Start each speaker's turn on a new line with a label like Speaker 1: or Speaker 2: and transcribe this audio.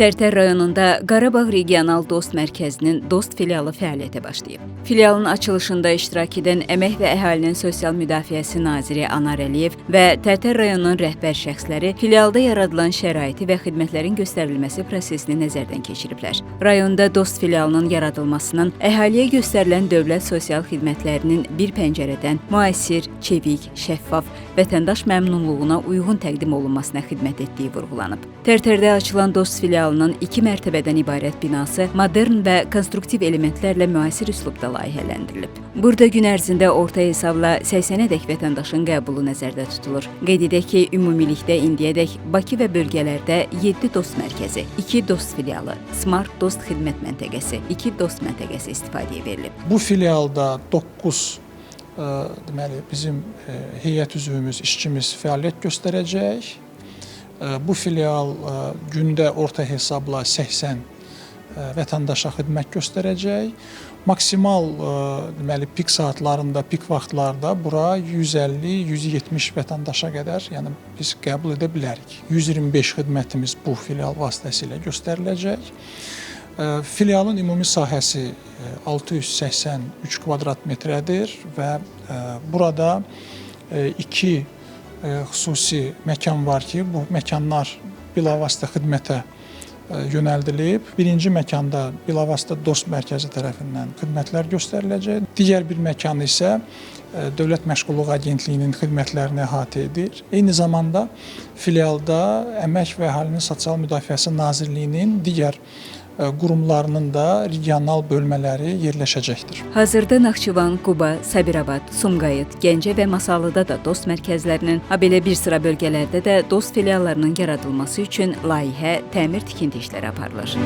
Speaker 1: Tərtər rayonunda Qarabağ Regional Dost Mərkəzinin Dost filialı fəaliyyətə başlayıb. Filialın açılışında iştirak edən Əmək və Əhalinin Sosial Müdafiəsi naziri Anar Əliyev və Tərtər rayonunun rəhbər şəxsləri filialda yaradılan şəraiti və xidmətlərin göstərilməsi prosesini nəzərdən keçiriblər. Rayonda Dost filialının yaradılmasının əhaliyə göstərilən dövlət sosial xidmətlərinin bir pəncərədən müasir, çevik, şəffaf, vətəndaş məmnunluğuna uyğun təqdim olunmasına xidmət etdiyi vurğulanıb. Tərtərdə açılan Dost filialının 2 mərtəbədən ibarət binası modern və konstruktiv elementlərlə müasir üslubda layihələndirilib. Burada gün ərzində orta hesabla 80-ədək vətəndaşın qəbulu nəzərdə tutulur. Qeyd edək ki, ümumilikdə indiyədək Bakı və bölgələrdə 7 Dost mərkəzi, 2 Dost filialı, Smart Dost xidmət məntəqəsi, 2 Dost məntəqəsi istifadəyə verilib.
Speaker 2: Bu filialda 9 deməli bizim heyət üzvümüz, işçimiz fəaliyyət göstərəcək. Bu filial gündə orta hesabla 80 vətəndaşa xidmət göstərəcək. Maksimal deməli pik saatlarında, pik vaxtlarda bura 150-170 vətəndaşa qədər, yəni biz qəbul edə bilərik. 125 xidmətimiz bu filial vasitəsilə göstəriləcək. Filialın ümumi sahəsi 683 kvadrat metrədir və burada 2 xüsusi məkan var ki, bu məkanlar bilavasitə xidmətə yönəldilib. Birinci məkanda bilavasitə Dost mərkəzi tərəfindən xidmətlər göstəriləcək. Digər bir məkan isə Dövlət Məşğulluq Agentliyinin xidmətlərini əhatə edir. Eyni zamanda filialda Əmək və Əhalinin Sosial Müdafiəsi Nazirliyinin digər qurumlarının da regional bölmələri yerləşəcəkdir.
Speaker 1: Hazırda Naxçıvan, Quba, Sabirabad, Sumqayıt, Gəncə və Masallıda da Dost mərkəzlərinin, habelə bir sıra bölgələrdə də Dost filiallarının yaradılması üçün layihə, təmir, tikinti işləri aparılır.